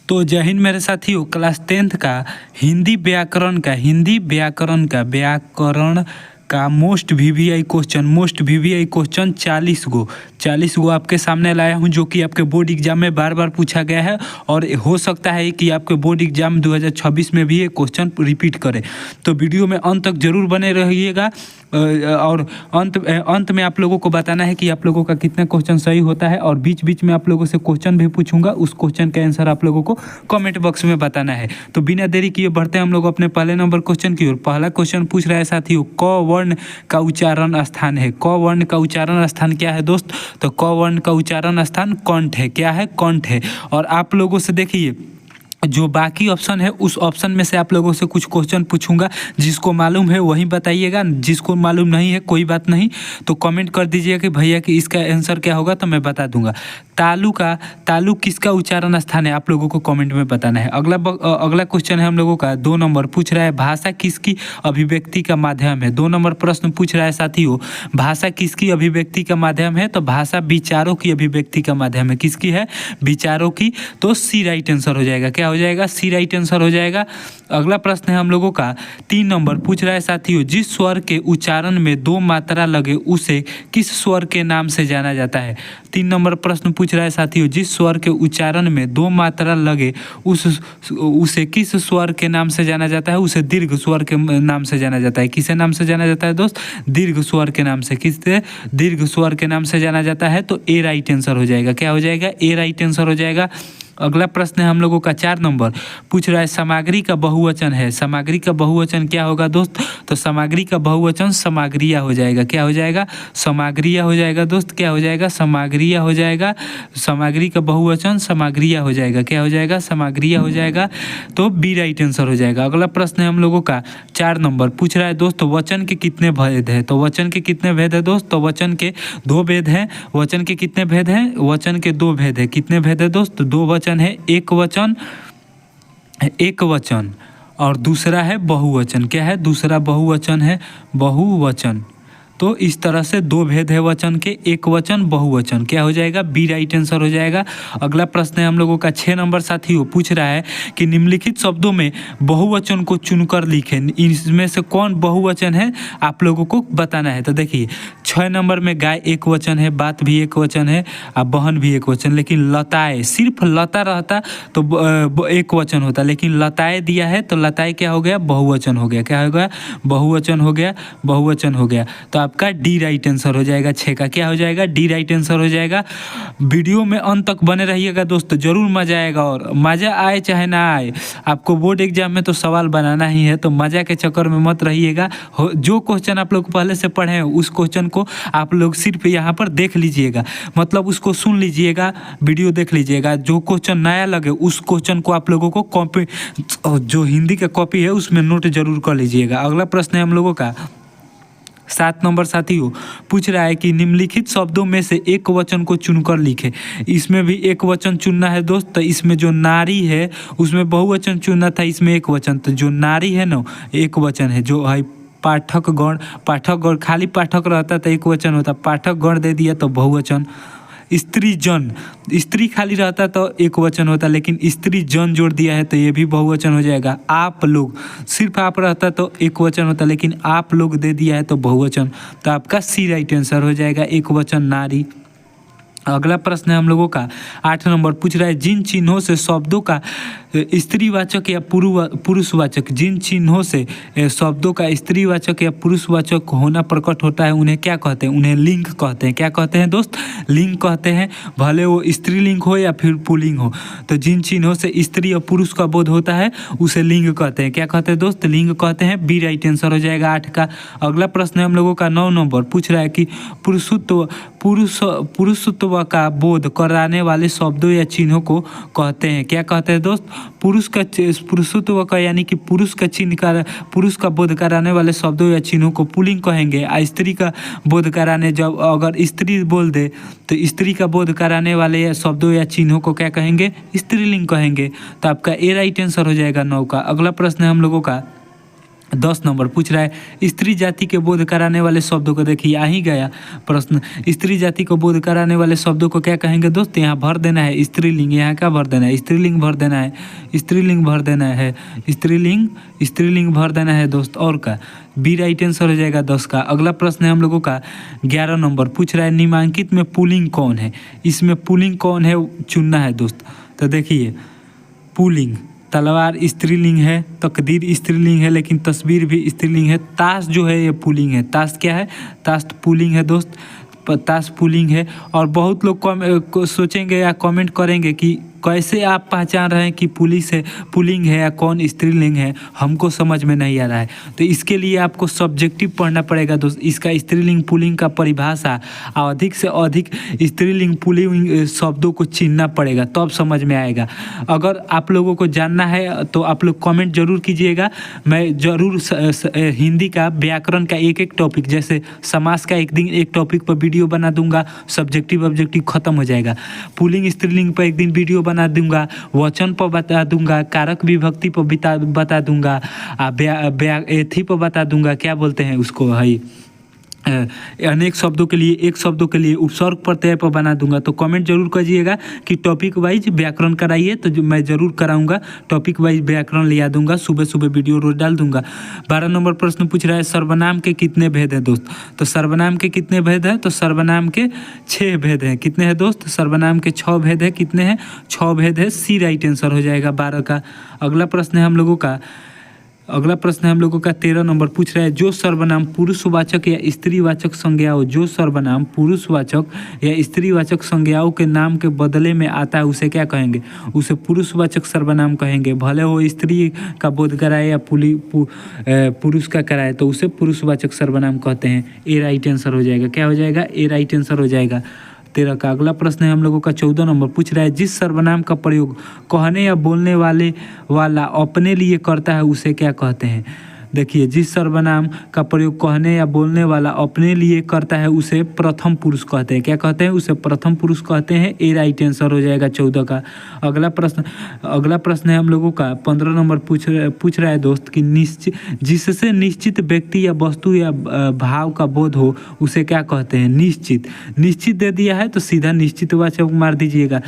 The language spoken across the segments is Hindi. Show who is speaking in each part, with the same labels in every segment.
Speaker 1: तो जय हिंद मेरे साथियों, क्लास 10th का हिंदी व्याकरण का मोस्ट वीवीआई क्वेश्चन 40 गो आपके सामने लाया हूं, जो कि आपके बोर्ड एग्जाम में बार बार पूछा गया है और हो सकता है कि आपके बोर्ड एग्जाम 2026 में भी ये क्वेश्चन रिपीट करे। तो वीडियो में अंत तक जरूर बने रहिएगा और अंत में आप लोगों को बताना है कि आप लोगों का कितना क्वेश्चन सही होता है, और बीच बीच में आप लोगों से क्वेश्चन भी पूछूंगा, उस क्वेश्चन का आंसर आप लोगों को कमेंट बॉक्स में बताना है। तो बिना देरी किए बढ़ते हैं हम लोग अपने पहले नंबर क्वेश्चन की ओर। पहला क्वेश्चन पूछ रहा है साथियों, क वर्ण का उच्चारण स्थान है। क वर्ण का उच्चारण स्थान क्या है दोस्त? तो क वर्ण का उच्चारण स्थान कंठ है। क्या है? कंठ है। और आप लोगों से देखिए, जो बाकी ऑप्शन है उस ऑप्शन में से आप लोगों से कुछ क्वेश्चन पूछूंगा, जिसको मालूम है वही बताइएगा, जिसको मालूम नहीं है कोई बात नहीं, तो कमेंट कर दीजिएगा कि भैया कि इसका आंसर क्या होगा, तो मैं बता दूंगा। तालु किसका उच्चारण स्थान है, आप लोगों को कमेंट में बताना है। अगला क्वेश्चन है हम लोगों का 2 नंबर, पूछ रहा है भाषा किसकी अभिव्यक्ति का माध्यम है। 2 नंबर प्रश्न पूछ रहा है साथियों, भाषा किसकी अभिव्यक्ति का माध्यम है? तो भाषा विचारों की अभिव्यक्ति का माध्यम है। किसकी है? विचारों की। तो सी राइट आंसर हो जाएगा। क्या हो जाएगा? सी राइट आंसर हो जाएगा। अगला प्रश्न है हम लोगों का 3 नंबर, पूछ रहा है साथियों, जिस स्वर के उच्चारण में 2 मात्रा लगे उसे किस स्वर के नाम से जाना जाता है। 3 नंबर प्रश्न पूछ रहा है साथियों, जिस स्वर के उच्चारण में 2 मात्रा लगे उसे किस स्वर के नाम से जाना जाता है? उसे दीर्घ स्वर के नाम से जाना जाता है। किसे नाम से जाना जाता है दोस्त? दीर्घ स्वर के नाम से। किससे? दीर्घ स्वर के नाम से जाना जाता है। तो ए राइट आंसर हो जाएगा। क्या हो जाएगा? ए राइट आंसर हो जाएगा। अगला प्रश्न है हम लोगों का 4 नंबर, पूछ रहा है सामग्री का बहुवचन है। सामग्री का बहुवचन क्या होगा दोस्त? तो सामग्री का बहुवचन सामग्रिया हो जाएगा। क्या हो जाएगा? सामग्रिया हो जाएगा दोस्त। क्या हो जाएगा? सामग्रिया हो जाएगा। सामग्री का बहुवचन सामग्रिया हो जाएगा। क्या हो जाएगा? सामग्रिया हो जाएगा। तो बी राइट आंसर हो जाएगा। अगला प्रश्न है हम लोगों का 4 नंबर, पूछ रहा है दोस्त वचन के कितने भेद है। तो वचन के कितने भेद है दोस्त? तो वचन के 2 भेद हैं। वचन के कितने भेद हैं? वचन के 2 भेद है। कितने भेद है दोस्त? 2 वचन है, एक वचन और दूसरा है बहुवचन। क्या है? दूसरा बहुवचन है, बहुवचन। तो इस तरह से 2 भेद है वचन के, एक वचन बहुवचन। क्या हो जाएगा? बी राइट आंसर हो जाएगा। अगला प्रश्न है हम लोगों का 6 नंबर साथियों, पूछ रहा है कि निम्नलिखित शब्दों में बहुवचन को चुनकर लिखें। इसमें से कौन बहुवचन है आप लोगों को बताना है। तो देखिए 6 नंबर में गाय एक वचन है, बात भी एक वचन है और बहन भी एक वचन, लेकिन लताएं, सिर्फ लता रहता तो एक वचन होता, लेकिन लताएं दिया है तो लताएं क्या हो गया? बहुवचन हो गया। क्या हो गया? बहुवचन हो गया, बहुवचन हो गया। तो आपका डी राइट आंसर हो जाएगा 6 का। क्या हो जाएगा? डी राइट आंसर हो जाएगा। वीडियो में अंत तक बने रहिएगा दोस्तों, जरूर मजा आएगा। और मजा आए चाहे ना आए, आपको बोर्ड एग्जाम में तो सवाल बनाना ही है, तो मजा के चक्कर में मत रहिएगा। जो क्वेश्चन आप लोग पहले से पढ़े हैं उस क्वेश्चन को आप लोग सिर्फ यहाँ पर देख लीजिएगा, मतलब उसको सुन लीजिएगा, वीडियो देख लीजिएगा। जो क्वेश्चन नया लगे उस क्वेश्चन को आप लोगों को कॉपी, जो हिंदी का कॉपी है उसमें नोट जरूर कर लीजिएगा। अगला प्रश्न है हम लोगों का 7 नंबर साथियों, पूछ रहा है कि निम्नलिखित शब्दों में से एक वचन को चुनकर लिखे। इसमें भी एक वचन चुनना है दोस्त। तो इसमें जो नारी है उसमें बहुवचन चुनना था, इसमें एक वचन। तो जो नारी है ना एक वचन है, जो है पाठकगण खाली पाठक रहता तो एक वचन होता, पाठकगण दे दिया तो बहुवचन। स्त्री जन, स्त्री खाली रहता तो एक वचन होता, लेकिन स्त्री जन जोड़ दिया है तो ये भी बहुवचन हो जाएगा। आप लोग, सिर्फ आप रहता तो एक वचन होता, लेकिन आप लोग दे दिया है तो बहुवचन। तो आपका सी राइट आंसर हो जाएगा, एक वचन नारी। अगला प्रश्न है हम लोगों का 8 नंबर, पूछ रहा है जिन चिन्हों से शब्दों का स्त्रीवाचक या पुरुषवाचक, जिन चिन्हों से शब्दों का स्त्रीवाचक या पुरुषवाचक होना प्रकट होता है उन्हें क्या कहते हैं? उन्हें लिंग कहते हैं। क्या कहते हैं दोस्त? लिंग कहते हैं, भले वो स्त्रीलिंग हो या फिर पुल्लिंग हो। तो जिन चिन्हों से स्त्री और पुरुष का बोध होता है उसे लिंग कहते हैं। क्या कहते हैं दोस्त? लिंग कहते हैं। बी राइट आंसर हो जाएगा 8 का। अगला प्रश्न है हम लोगों का 9 नंबर, पूछ रहा है कि पुरुषत्व का बोध कराने वाले शब्दों या चिन्हों को कहते हैं। क्या कहते हैं दोस्त? पुरुषत्व का यानी कि पुरुष का चिन्ह का, पुरुष का बोध कराने वाले शब्दों या चिन्हों को पुल्लिंग कहेंगे। स्त्री का बोध कराने, जब अगर स्त्री बोल दे तो स्त्री का बोध कराने वाले शब्दों या चिन्हों को क्या कहेंगे? स्त्रीलिंग कहेंगे। तो आपका ए राइट आंसर हो जाएगा 9 का। अगला प्रश्न है हम लोगों का 10 नंबर पूछ रहा है स्त्री जाति के बोध कराने वाले शब्दों को, देखिए आ ही गया प्रश्न। स्त्री जाति को बोध कराने वाले शब्दों को क्या कहेंगे दोस्त? यहाँ भर देना है स्त्रीलिंग, यहाँ क्या भर देना है? स्त्रीलिंग भर देना है, स्त्रीलिंग भर देना है, स्त्रीलिंग भर देना है दोस्त। और का बी राइट आंसर हो जाएगा 10 का। अगला प्रश्न है हम लोगों का 11 नंबर पूछ रहा है निम्नलिखित में पुल्लिंग कौन है? इसमें पुल्लिंग कौन है चुनना है दोस्त। तो देखिए पुल्लिंग, तलवार स्त्रीलिंग है, तकदीर स्त्रीलिंग है, लेकिन तस्वीर भी स्त्रीलिंग है। ताश जो है ये पुल्लिंग है। ताश क्या है? ताश पुल्लिंग है दोस्त, ताश पुल्लिंग है। और बहुत लोग सोचेंगे या कमेंट करेंगे कि कैसे आप पहचान रहे हैं कि पुलिस है पुल्लिंग है या कौन स्त्रीलिंग है, हमको समझ में नहीं आ रहा है। तो इसके लिए आपको सब्जेक्टिव पढ़ना पड़ेगा दोस्त। इसका स्त्रीलिंग पुल्लिंग का परिभाषा अधिक से अधिक स्त्रीलिंग पुल्लिंग शब्दों को चिनना पड़ेगा, तब समझ में आएगा। अगर आप लोगों को जानना है तो आप लोग कमेंट जरूर कीजिएगा। मैं ज़रूर हिंदी का व्याकरण का एक एक टॉपिक, जैसे समास का एक दिन एक टॉपिक पर वीडियो बना दूंगा, सब्जेक्टिव ऑब्जेक्टिव खत्म हो जाएगा। पुल्लिंग स्त्रीलिंग पर एक दिन वीडियो बना दूंगा, वचन पर बता दूंगा, कारक विभक्ति पर बता दूंगा, एथी पर बता दूंगा, क्या बोलते हैं उसको है अनेक शब्दों के लिए एक शब्दों के लिए उपसर्ग प्रत्यय पर बना दूंगा। तो कमेंट जरूर करिएगा कि टॉपिक वाइज व्याकरण कराइए, तो मैं जरूर कराऊंगा। टॉपिक वाइज व्याकरण लिया दूंगा, सुबह सुबह वीडियो रोज डाल दूंगा। 12 नंबर प्रश्न पूछ रहा है सर्वनाम के कितने भेद हैं दोस्त? तो सर्वनाम के कितने भेद हैं? तो सर्वनाम के 6 भेद हैं। कितने हैं दोस्त? सर्वनाम के 6 भेद हैं। कितने हैं? 6 भेद है। सी राइट आंसर हो जाएगा 12 का। अगला प्रश्न है हम लोगों का 13 नंबर पूछ रहा है जो सर्वनाम पुरुषवाचक या स्त्रीवाचक संज्ञाओं, जो सर्वनाम पुरुषवाचक या स्त्रीवाचक संज्ञाओं के नाम के बदले में आता है उसे क्या कहेंगे? उसे पुरुषवाचक सर्वनाम कहेंगे। भले वो स्त्री का बोध कराए या पुरुष का कराए, तो उसे पुरुषवाचक सर्वनाम कहते हैं। ए राइट आंसर हो जाएगा। क्या हो जाएगा? ए राइट आंसर हो जाएगा 13 का। अगला प्रश्न है हम लोगों का 14 नंबर पूछ रहा है जिस सर्वनाम का प्रयोग कहने या बोलने वाला अपने लिए करता है उसे क्या कहते हैं? देखिए जिस सर्वनाम का प्रयोग कहने या बोलने वाला अपने लिए करता है उसे प्रथम पुरुष कहते हैं। क्या कहते हैं? उसे प्रथम पुरुष कहते हैं। ए राइट आंसर हो जाएगा 14 का। अगला प्रश्न है हम लोगों का 15 नंबर पूछ रहा है दोस्त कि जिससे निश्चित व्यक्ति या वस्तु या भाव का बोध हो उसे क्या कहते हैं? निश्चित दे दिया है तो सीधा निश्चितवाचक मार दीजिएगा।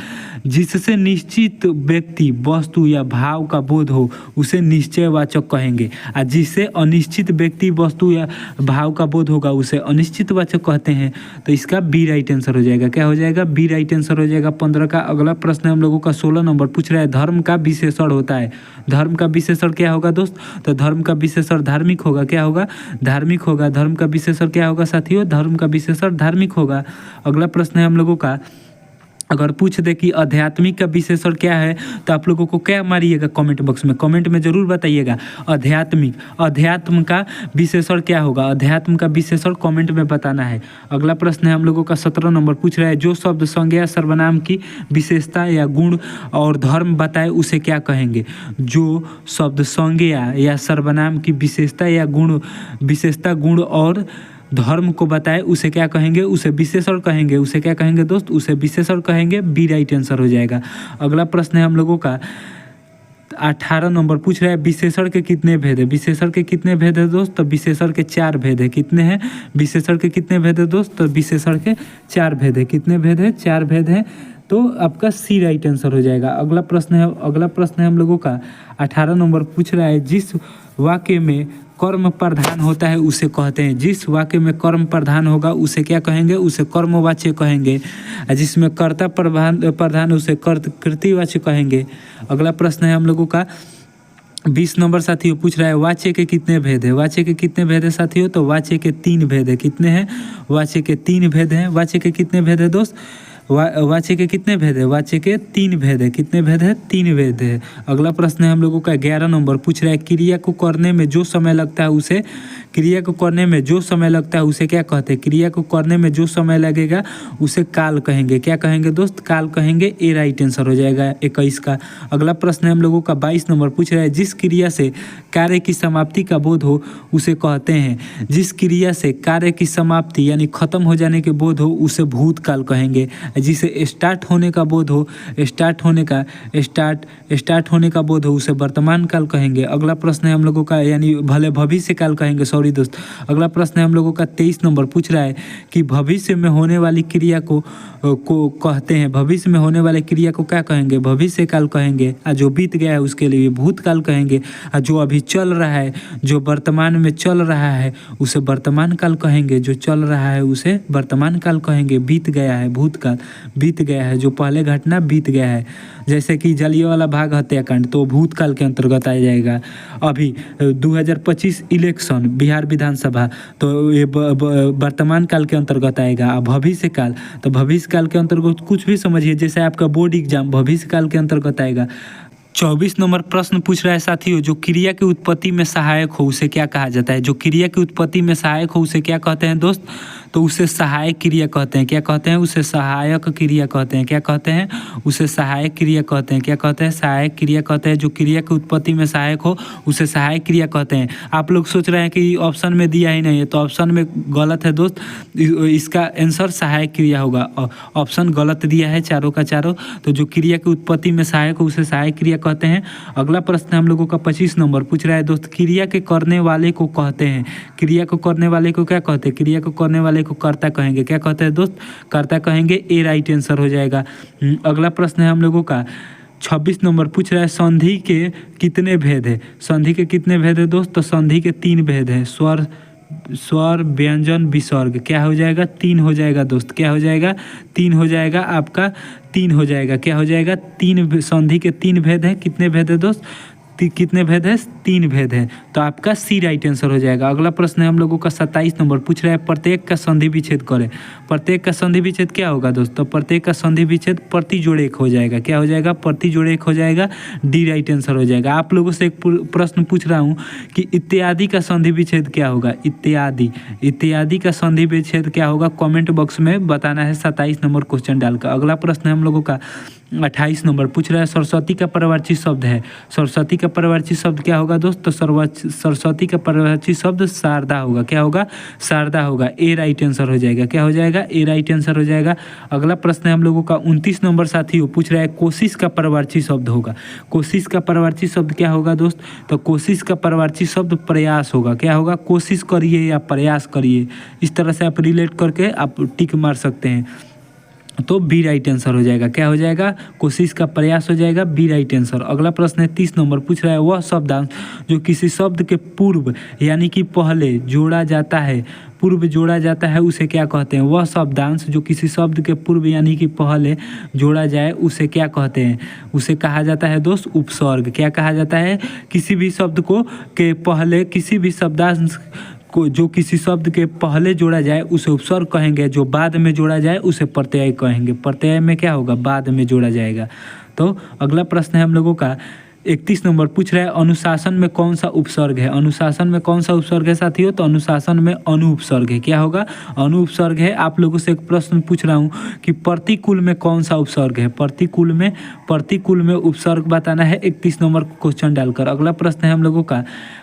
Speaker 1: जिससे निश्चित व्यक्ति वस्तु या भाव का बोध हो उसे निश्चयवाचक कहेंगे, और जिससे अनिश्चित व्यक्ति वस्तु या भाव का बोध होगा उसे अनिश्चितवाचक कहते हैं। तो इसका बी राइट आंसर हो जाएगा। क्या हो जाएगा? बी राइट आंसर हो जाएगा 15 का। अगला प्रश्न हम लोगों का 16 नंबर पूछ रहा है धर्म का विशेषण होता है। धर्म का विशेषण क्या होगा दोस्त? तो धर्म का विशेषण धार्मिक होगा। क्या होगा? धार्मिक होगा। धर्म का विशेषण क्या होगा साथियों? धर्म का विशेषण धार्मिक होगा। अगला प्रश्न है हम लोगों का, अगर पूछ दे कि आध्यात्मिक का विशेषण क्या है तो आप लोगों को क्या मारिएगा कमेंट बॉक्स में, कमेंट में जरूर बताइएगा। अध्यात्म का विशेषण क्या होगा? अध्यात्म का विशेषण कमेंट में बताना है। अगला प्रश्न है हम लोगों का 17 नंबर पूछ रहा है जो शब्द संज्ञा सर्वनाम की विशेषता या गुण और धर्म बताए उसे क्या कहेंगे? जो शब्द संज्ञा या सर्वनाम की विशेषता या गुण और धर्म को बताए उसे क्या कहेंगे? उसे विशेषण कहेंगे। उसे क्या कहेंगे दोस्त? उसे विशेषण कहेंगे। बी राइट आंसर हो जाएगा। अगला प्रश्न है हम लोगों का 18 नंबर पूछ रहा है विशेषण के कितने भेद है? विशेषण के कितने भेद है दोस्त? तो विशेषण के 4 भेद है। कितने हैं? विशेषण के कितने भेद है दोस्त? तो विशेषण के 4 भेद है। कितने भेद है? 4 भेद है। तो आपका सी राइट आंसर हो जाएगा। अगला प्रश्न है हम लोगों का 18 नंबर पूछ रहा है जिस वाक्य में कर्म प्रधान होता है उसे कहते हैं। जिस वाक्य में कर्म प्रधान होगा उसे क्या कहेंगे? उसे कर्मवाच्य कहेंगे। जिसमें कर्ता प्रधान उसे कृतिवाच्य कहेंगे। अगला प्रश्न है हम लोगों का 20 नंबर साथियों पूछ रहा है वाच्य के कितने भेद है? वाच्य के कितने भेद है साथियों? तो वाच्य के 3 भेद है। कितने हैं? वाच्य के 3 भेद हैं। वाच्य के कितने भेद है दोस्त? वाच्य के कितने भेद है? वाच्य के 3 भेद है। कितने भेद है? 3 भेद है। अगला प्रश्न है हम लोगों का 11 नंबर पूछ रहा है क्रिया को करने में जो समय लगता है उसे क्रिया को करने में जो समय लगता है उसे क्या कहते हैं? क्रिया को करने में जो समय लगेगा उसे काल कहेंगे। क्या कहेंगे दोस्त? काल कहेंगे। ए राइट आंसर हो जाएगा 21 का। अगला प्रश्न हम लोगों का 22 नंबर पूछ रहा है, जिस क्रिया से कार्य की समाप्ति का बोध हो उसे कहते हैं। जिस क्रिया से कार्य की समाप्ति यानी खत्म हो जाने के बोध हो उसे भूतकाल कहेंगे। जिसे स्टार्ट होने का बोध हो, स्टार्ट होने का बोध हो उसे वर्तमान काल कहेंगे। अगला प्रश्न है हम लोगों का, यानी भले भविष्य काल कहेंगे, सॉरी दोस्त। अगला प्रश्न है हम लोगों का 23 नंबर पूछ रहा है कि भविष्य में होने वाली क्रिया को कहते हैं। भविष्य में होने वाली क्रिया को क्या कहेंगे? भविष्य काल कहेंगे। जो बीत गया है उसके लिए भूतकाल कहेंगे। जो अभी चल रहा है, जो वर्तमान में चल रहा है उसे वर्तमान काल कहेंगे। जो चल रहा है उसे वर्तमान काल कहेंगे। बीत गया है, भूतकाल। बीत गया है, जो पहले घटना बीत गया है, जैसे कि जलियांवाला बाग हत्याकांड, तो भूतकाल के अंतर्गत आ जाएगा। अभी 2025 इलेक्शन बिहार विधानसभा, तो ये वर्तमान काल के अंतर्गत आएगा। भविष्य काल, तो भविष्य काल के अंतर्गत कुछ भी समझिए, जैसे आपका बोर्ड एग्जाम भविष्य काल के अंतर्गत आएगा। 24 नंबर प्रश्न पूछ रहा है साथियों, जो क्रिया की उत्पत्ति में सहायक हो उसे क्या कहा जाता है? जो क्रिया की उत्पत्ति में सहायक हो उसे क्या कहते हैं दोस्त? तो उसे सहायक क्रिया कहते हैं। क्या कहते हैं? उसे सहायक क्रिया कहते हैं। क्या कहते हैं? उसे सहायक क्रिया कहते हैं। क्या कहते हैं? सहायक क्रिया कहते हैं। जो क्रिया की उत्पत्ति में सहायक हो उसे सहायक क्रिया कहते हैं। आप लोग सोच रहे हैं कि ऑप्शन में दिया ही नहीं है, तो ऑप्शन में गलत है दोस्त। इसका आंसर सहायक क्रिया होगा। ऑप्शन गलत दिया है चारों का चारों। तो जो क्रिया की उत्पत्ति में सहायक हो उसे सहायक क्रिया कहते हैं। अगला प्रश्न हम लोगों का 25 नंबर पूछ रहा है दोस्त, क्रिया के करने वाले को कहते हैं। क्रिया को करने वाले को क्या कहते हैं? क्रिया को करने वाले को कर्ता कहेंगे। क्या कहते हैं दोस्त? कर्ता कहेंगे। ए राइट आंसर हो जाएगा। अगला प्रश्न है हम लोगों का 26 नंबर पूछ रहा है, संधि के कितने भेद है? संधि के कितने भेद है दोस्त? तो संधि के 3 भेद है। स्वर, व्यंजन, विसर्ग। क्या हो जाएगा? 3 हो जाएगा दोस्त। क्या हो जाएगा? 3 हो जाएगा आपका। 3 हो जाएगा। क्या हो जाएगा? 3। संधि के 3 भेद है। कितने भेद है दोस्त? कितने भेद है? 3 भेद है। तो आपका सी राइट आंसर हो जाएगा। अगला प्रश्न है हम लोगों का 27 नंबर पूछ रहा है, प्रत्येक का संधि विच्छेद करें। प्रत्येक का संधि विच्छेद क्या होगा दोस्तों? प्रत्येक का संधि विच्छेद प्रति जोड़े एक हो जाएगा। क्या हो जाएगा? प्रति जोड़े एक हो जाएगा। डी राइट आंसर हो जाएगा। आप लोगों से एक प्रश्न पूछ रहा हूँ कि इत्यादि का संधि विच्छेद क्या होगा? इत्यादि का संधि विच्छेद क्या होगा? कॉमेंट बॉक्स में बताना है 27 नंबर क्वेश्चन डालकर। अगला प्रश्न है हम लोगों का 28 नंबर पूछ रहा है, सरस्वती का पर्यायवाची शब्द है। सरस्वती का पर्यायवाची शब्द क्या होगा दोस्त? तो सरस्वती का पर्यायवाची शब्द शारदा होगा। क्या होगा? शारदा होगा। ए राइट आंसर हो जाएगा। क्या हो जाएगा? ए राइट आंसर हो जाएगा। अगला प्रश्न है हम लोगों का 29 नंबर साथियों पूछ रहा है, कोशिश का पर्यायवाची शब्द होगा। कोशिश का पर्यायवाची शब्द क्या होगा दोस्त? तो कोशिश का पर्यायवाची शब्द प्रयास होगा। क्या होगा? कोशिश करिए या प्रयास करिए, इस तरह से आप रिलेट करके आप टिक मार सकते हैं। तो बी राइट आंसर हो जाएगा। क्या हो जाएगा? कोशिश का प्रयास हो जाएगा। B right answer. अगला प्रश्न है 30 नंबर पूछ रहा है, वह शब्दांश जो किसी शब्द के पूर्व यानी कि पहले जोड़ा जाता है, पूर्व जोड़ा जाता है उसे क्या कहते हैं? वह शब्दांश जो किसी शब्द के पूर्व यानी कि पहले जोड़ा जाए उसे क्या कहते हैं? उसे कहा जाता है दोस्त उपसर्ग। क्या कहा जाता है? किसी भी शब्द को के पहले, किसी भी शब्दांश को जो किसी शब्द के पहले जोड़ा जाए उसे उपसर्ग कहेंगे। जो बाद में जोड़ा जाए उसे प्रत्यय कहेंगे। प्रत्यय में क्या होगा? बाद में जोड़ा जाएगा। तो अगला प्रश्न है हम लोगों का 31 नंबर पूछ रहा है, अनुशासन में कौन सा उपसर्ग है? अनुशासन में कौन सा उपसर्ग है साथियों? तो अनुशासन में अनुपसर्ग है। क्या होगा? अनुपसर्ग है। आप लोगों से एक प्रश्न पूछ रहा हूँ कि प्रतिकूल में कौन सा उपसर्ग है? प्रतिकूल में उपसर्ग बताना है 31 नंबर क्वेश्चन डालकर। अगला प्रश्न है हम लोगों का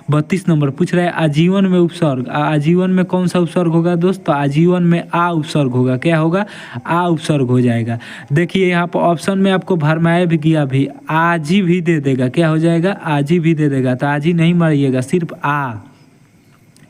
Speaker 1: 32 नंबर पूछ रहा है, आजीवन में उपसर्ग। आजीवन में कौन सा उपसर्ग होगा दोस्त? तो आजीवन में आ उपसर्ग होगा। क्या होगा? आ उपसर्ग हो जाएगा। देखिए यहाँ पर ऑप्शन में आपको भरमाया भी गया भी, आज ही भी दे देगा। क्या हो जाएगा? आज ही भी दे देगा। तो आज ही नहीं मारिएगा, सिर्फ आ।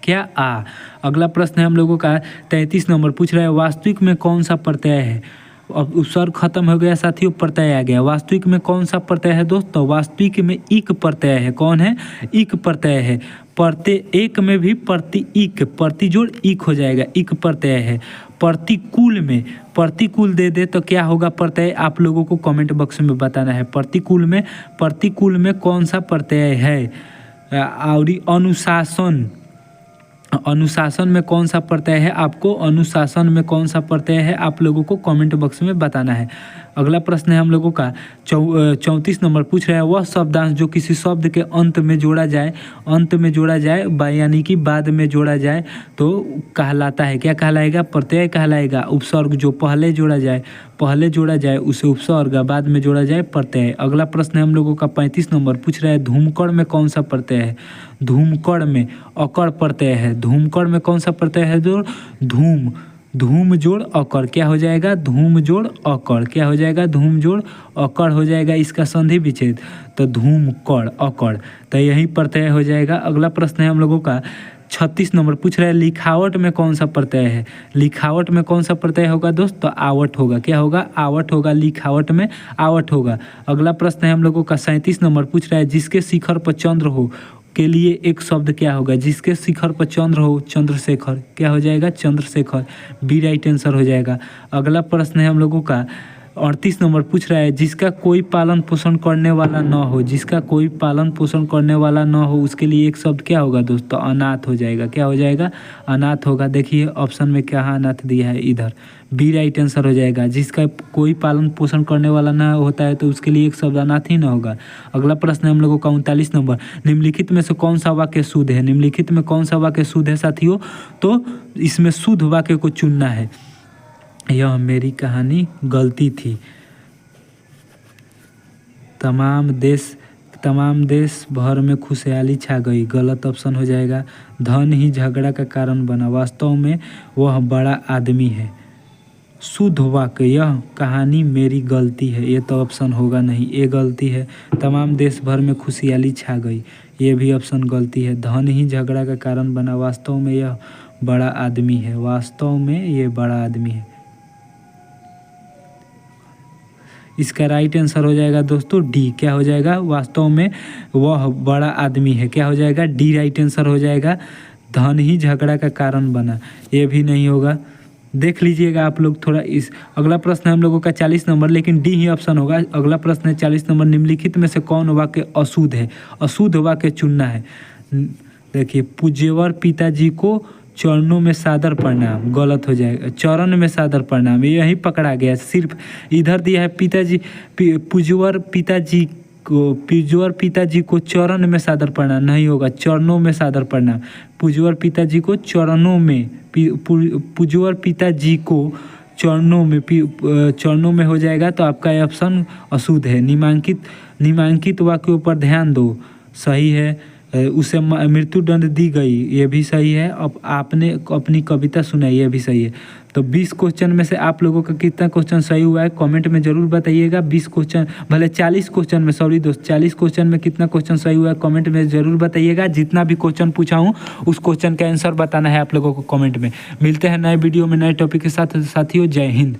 Speaker 1: क्या? आ। अगला प्रश्न है हम लोगों का 33 नंबर पूछ रहा है, वास्तविक में कौन सा प्रत्यय है? अब उपसर्ग खत्म हो गया साथियों, प्रत्यय आ गया। वास्तविक में कौन सा प्रत्यय है दोस्तों? वास्तविक में इक प्रत्यय है। कौन है? इक प्रत्यय है। प्रत्यय एक में भी प्रति इक, प्रतिजोड़ इक हो जाएगा। इक प्रत्यय है। प्रतिकूल दे दे तो क्या होगा प्रत्यय? आप लोगों को कमेंट बॉक्स में बताना है। प्रतिकूल में कौन सा प्रत्यय है? और अनुशासन में कौन सा प्रत्यय है? आपको अनुशासन में कौन सा प्रत्यय है आप लोगों को कमेंट बॉक्स में बताना है। अगला प्रश्न है हम लोगों का 34 नंबर पूछ रहा है, वह शब्दांश जो किसी शब्द के अंत में जोड़ा जाए यानी कि बाद में जोड़ा जाए तो कहलाता है, क्या कहलाएगा? प्रत्यय कहलाएगा। उपसर्ग जो पहले जोड़ा जाए उसे उपसर्ग, बाद में जोड़ा जाए प्रत्यय। अगला प्रश्न है हम लोगों का 35 नंबर पूछ रहा है, धूमकण में कौन सा प्रत्यय है? धूमकण में अकड़ प्रत्यय है। धूमकण में कौन सा प्रत्यय है? जो धूम जोड़ अकड़, क्या हो जाएगा? धूम जोड़ अकड़, क्या हो जाएगा? धूम जोड़ अकड़ हो जाएगा इसका संधि विच्छेद, तो धूमकड़ अकड़, तो यही प्रत्यय हो जाएगा। अगला प्रश्न है हम लोगों का 36 नंबर पूछ रहा है, लिखावट में कौन सा प्रत्यय है? लिखावट में कौन सा प्रत्यय होगा दोस्त? तो आवट होगा, क्या होगा? आवट होगा, लिखावट में आवट होगा। अगला प्रश्न है हम लोगों का 37 नंबर पूछ रहा है, जिसके शिखर पर चंद्र हो के लिए एक शब्द क्या होगा? जिसके शिखर पर चंद्र हो, चंद्रशेखर, क्या हो जाएगा? चंद्रशेखर, बी राइट आंसर हो जाएगा। अगला प्रश्न है हम लोगों का 38 नंबर पूछ रहा है, जिसका कोई पालन पोषण करने वाला न हो, जिसका कोई पालन पोषण करने वाला न हो उसके लिए एक शब्द क्या होगा दोस्तों? अनाथ हो जाएगा, क्या हो जाएगा? अनाथ होगा। देखिए ऑप्शन में क्या अनाथ दिया है, इधर बी राइट आंसर हो जाएगा। जिसका कोई पालन पोषण करने वाला ना होता है तो उसके लिए एक शब्द अनाथ ही ना होगा। अगला प्रश्न है हम लोगों का 39 नंबर, निम्नलिखित में से कौन सा वाक्य शुद्ध है? निम्नलिखित में कौन सा वाक्य शुद्ध है साथियों? तो इसमें शुद्ध वाक्य को चुनना है। यह मेरी कहानी गलती थी, तमाम देश भर में खुशहाली छा गई, गलत ऑप्शन हो जाएगा। धन ही झगड़ा का कारण बना, वास्तव में वह बड़ा आदमी है। शुद्ध वाक्य, यह कहानी मेरी गलती है, ये तो ऑप्शन होगा नहीं, ये गलती है। तमाम देश भर में खुशहाली छा गई, ये भी ऑप्शन गलती है। धन ही झगड़ा का कारण बना, वास्तव में यह बड़ा आदमी है, वास्तव में ये बड़ा आदमी है। इसका राइट आंसर हो जाएगा दोस्तों डी, क्या हो जाएगा? वास्तव में वह बड़ा आदमी है, क्या हो जाएगा? डी राइट आंसर हो जाएगा। धन ही झगड़ा का कारण बना, ये भी नहीं होगा। देख लीजिएगा आप लोग थोड़ा इस। अगला प्रश्न है हम लोगों का 40 नंबर, लेकिन डी ही ऑप्शन होगा। अगला प्रश्न है 40 नंबर, निम्नलिखित में से कौन वाक्य अशुद्ध है? अशुद्ध वाक्य चुनना है। देखिए, पूज्यवर पिताजी को चरणों में सादर प्रणाम, गलत हो जाएगा। चरण में सादर प्रणाम, यही पकड़ा गया। सिर्फ इधर दिया है पिताजी, पूज्यवर पिताजी को चरण में सादर प्रणाम, नहीं होगा, चरणों में सादर प्रणाम। पूज्यवर पिताजी को चरणों में, पूज्यवर पिताजी को चरणों में हो जाएगा, तो आपका ऑप्शन अशुद्ध है। निम्नांकित वाक्यों पर ध्यान दो, सही है। उसे मृत्यु दंड दी गई, ये भी सही है। अब आपने अपनी कविता सुनाई, ये भी सही है। तो 20 क्वेश्चन में से आप लोगों का कितना क्वेश्चन सही हुआ है कमेंट में ज़रूर बताइएगा। 20 क्वेश्चन भले 40 क्वेश्चन में, सॉरी दोस्त, 40 क्वेश्चन में कितना क्वेश्चन सही हुआ है कमेंट में ज़रूर बताइएगा। जितना भी क्वेश्चन पूछा हूँ उस क्वेश्चन का आंसर बताना है आप लोगों को कमेंट में। मिलते हैं नए वीडियो में नए टॉपिक के साथ। साथियों, जय हिंद।